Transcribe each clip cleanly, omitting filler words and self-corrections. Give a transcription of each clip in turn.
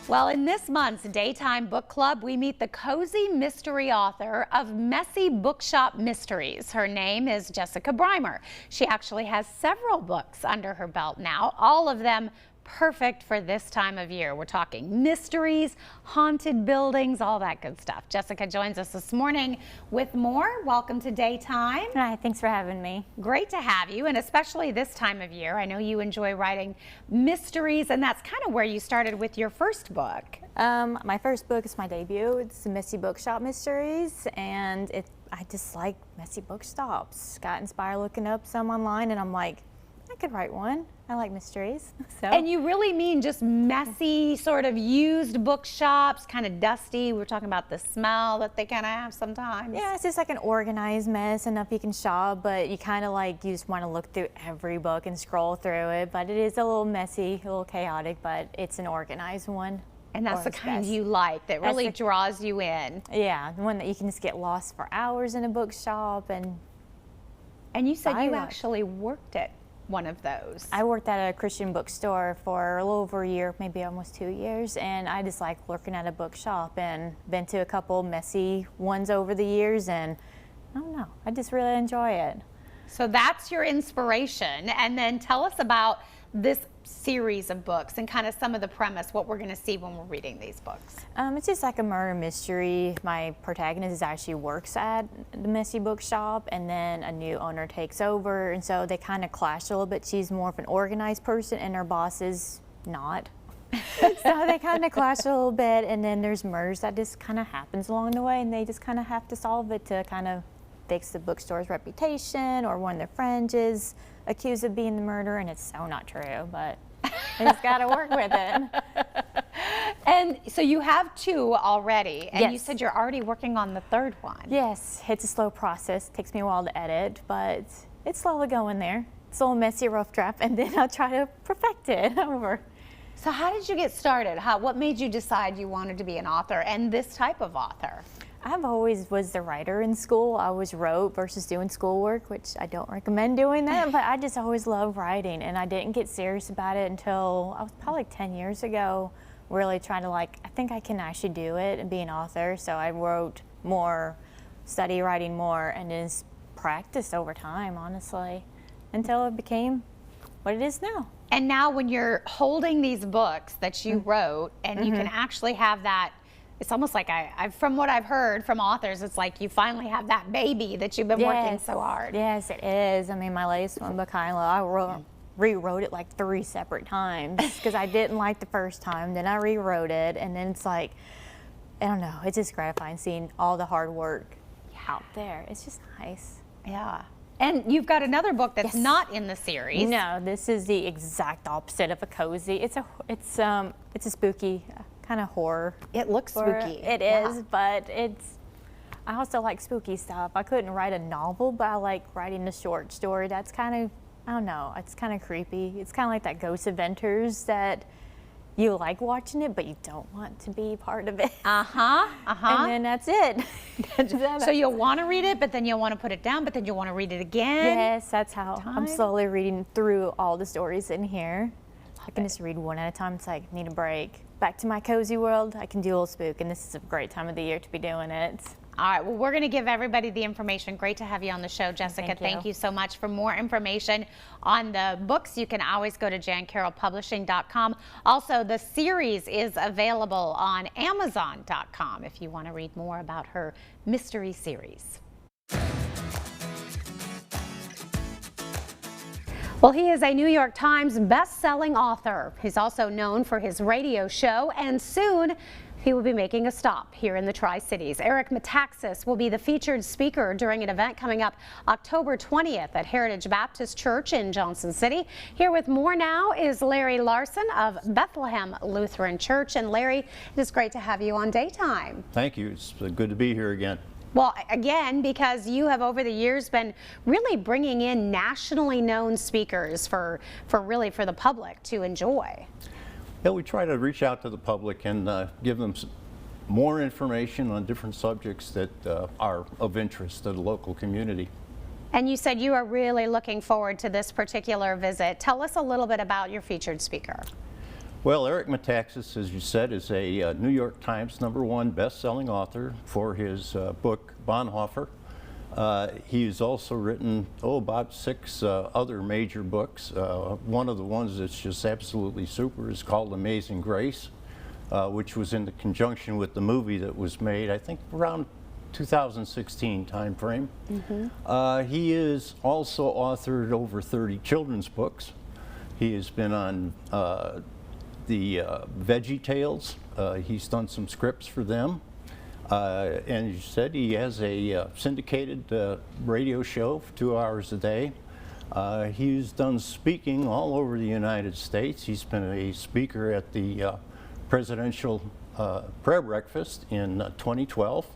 Well, in this month's Daytime Book Club, we meet the cozy mystery author of Messy Bookshop Mysteries. Her name is Jessica Breimer. She actually has several books under her belt now, all of them perfect for this time of year. We're talking mysteries, haunted buildings, all that good stuff. Jessica joins us this morning with more. Welcome to Daytime. Hi, thanks for having me. Great to have you, and especially this time of year. I know you enjoy writing mysteries, and that's kind of where you started with your first book. My first book is my debut. It's Messy Bookshop Mysteries, and I just like messy bookshops. Got inspired looking up some online, and I'm like, I could write one. I like mysteries. So. And you really mean just messy, sort of used bookshops, kind of dusty. We were talking about the smell that they kind of have sometimes. Yeah, it's just like an organized mess, enough you can shop, but you kind of like, you just want to look through every book and scroll through it. But it is a little messy, a little chaotic, but it's an organized one. And that's the kind you like, that really draws you in. Yeah, the one that you can just get lost for hours in a bookshop. And you said you actually worked at one of those. I worked at a Christian bookstore for a little over a year, maybe almost 2 years, and I just like working at a bookshop, and been to a couple messy ones over the years, and I don't know, I just really enjoy it. So that's your inspiration, and then tell us about this series of books and kind of some of the premise, what we're going to see when we're reading these books. It's just like a murder mystery. My protagonist actually works at the Messy Bookshop, and then a new owner takes over, and so they kind of clash a little bit. She's more of an organized person, and her boss is not. So they kind of clash a little bit, and then there's murders that just kind of happens along the way, and they just kind of have to solve it to kind of fix the bookstore's reputation, or one of their friends is accused of being the murderer, and it's so not true, but I just got to work with it. And so you have two already, and yes. You said you're already working on the third one. Yes, it's a slow process. It takes me a while to edit, but it's slowly going there. It's a little messy, rough draft, and then I'll try to perfect it over. So how did you get started? What made you decide you wanted to be an author, and this type of author? I've always was the writer in school. I always wrote versus doing schoolwork, which I don't recommend doing that, but I just always loved writing, and I didn't get serious about it until I was probably like 10 years ago, really trying to I think I can actually do it and be an author. So I wrote more, study writing more, and just practiced over time, honestly, until it became what it is now. And now when you're holding these books that you wrote, and you can actually have that, it's almost like from what I've heard from authors, it's like you finally have that baby that you've been working so hard. Yes, it is. I mean, my latest one, I rewrote it like 3 separate times because I didn't like the first time. Then I rewrote it, and then it's like, I don't know, it's just gratifying seeing all the hard work out there. It's just nice. Yeah. And you've got another book that's not in the series. No, this is the exact opposite of a cozy. It's a spooky kind of horror. It looks spooky. It is, but I also like spooky stuff. I couldn't write a novel, but I like writing a short story. That's kind of, I don't know, it's kind of creepy. It's kind of like that Ghost Adventures that you like watching it, but you don't want to be part of it. And then that's it. So you'll want to read it, but then you'll want to put it down, but then you'll want to read it again. Yes, that's how I'm slowly reading through all the stories in here. I can just read one at a time. It's like, need a break. Back to my cozy world, I can do a little spook, and this is a great time of the year to be doing it. All right, well, we're going to give everybody the information. Great to have you on the show, Jessica. Thank you so much. For more information on the books, you can always go to jancarrollpublishing.com. Also, the series is available on Amazon.com if you want to read more about her mystery series. Well, he is a New York Times best-selling author. He's also known for his radio show, and soon he will be making a stop here in the Tri-Cities. Eric Metaxas will be the featured speaker during an event coming up October 20th at Heritage Baptist Church in Johnson City. Here with more now is Larry Larson of Bethlehem Lutheran Church. And Larry, it is great to have you on Daytime. Thank you. It's good to be here again. Well, again, because you have over the years been really bringing in nationally known speakers for the public to enjoy. Yeah, we try to reach out to the public and give them more information on different subjects that are of interest to the local community. And you said you are really looking forward to this particular visit. Tell us a little bit about your featured speaker. Well, Eric Metaxas, as you said, is a New York Times #1 best-selling author for his book Bonhoeffer. He's also written, about 6 other major books. One of the ones that's just absolutely super is called Amazing Grace, which was in the conjunction with the movie that was made, I think, around 2016 time frame. He is also authored over 30 children's books. He has been on the Veggie Tales. He's done some scripts for them. And you said he has a syndicated radio show for 2 hours a day. He's done speaking all over the United States. He's been a speaker at the presidential prayer breakfast in 2012.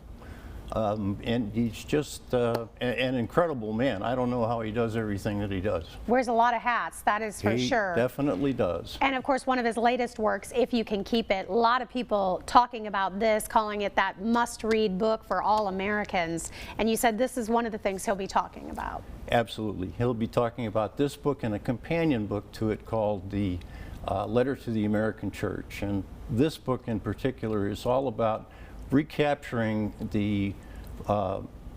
And he's just an incredible man. I don't know how he does everything that he does. Wears a lot of hats, that is for sure. He definitely does. And of course, one of his latest works, If You Can Keep It, a lot of people talking about this, calling it that must-read book for all Americans. And you said this is one of the things he'll be talking about. Absolutely. He'll be talking about this book and a companion book to it called The Letter to the American Church. And this book in particular is all about recapturing the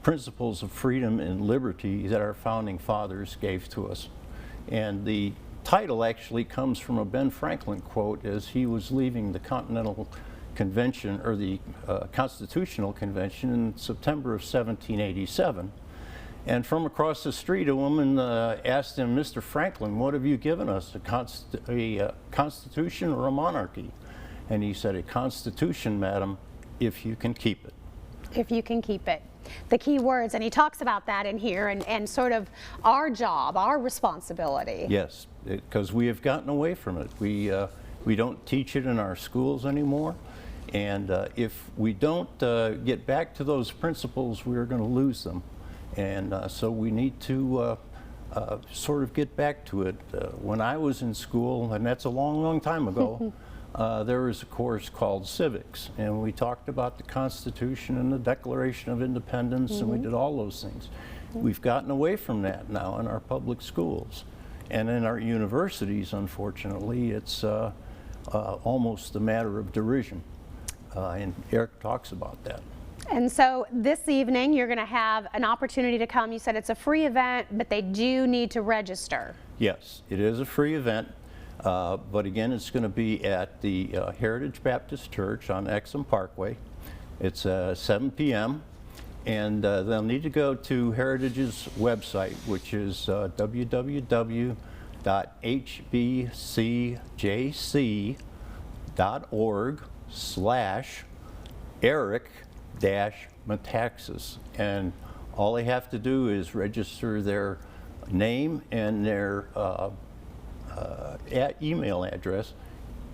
principles of freedom and liberty that our founding fathers gave to us. And the title actually comes from a Ben Franklin quote as he was leaving the Continental Convention, or the Constitutional Convention, in September of 1787. And from across the street, a woman asked him, "Mr. Franklin, what have you given us, a constitution or a monarchy?" And he said, "A constitution, madam, if you can keep it." If you can keep it. The key words, and he talks about that in here, and sort of our job, our responsibility. Yes, because we have gotten away from it. We don't teach it in our schools anymore, and if we don't get back to those principles, we're going to lose them. And so we need to sort of get back to it. When I was in school, and that's a long, long time ago, there was a course called Civics, and we talked about the Constitution and the Declaration of Independence, and we did all those things. We've gotten away from that now in our public schools. And in our universities, unfortunately, it's almost a matter of derision. And Eric talks about that. And so this evening, you're going to have an opportunity to come. You said it's a free event, but they do need to register. Yes, it is a free event. But again, it's going to be at the Heritage Baptist Church on Exum Parkway. It's 7 p.m. And they'll need to go to Heritage's website, which is www.hbcjc.org/Eric-Metaxas. And all they have to do is register their name and their email address,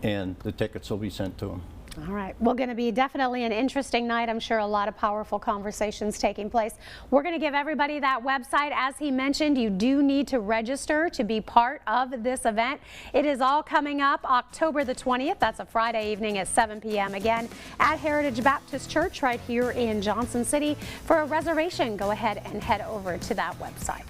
and the tickets will be sent to them. All right. Well, going to be definitely an interesting night. I'm sure a lot of powerful conversations taking place. We're going to give everybody that website. As he mentioned, you do need to register to be part of this event. It is all coming up October the 20th. That's a Friday evening at 7 p.m. again at Heritage Baptist Church right here in Johnson City. For a reservation, go ahead and head over to that website.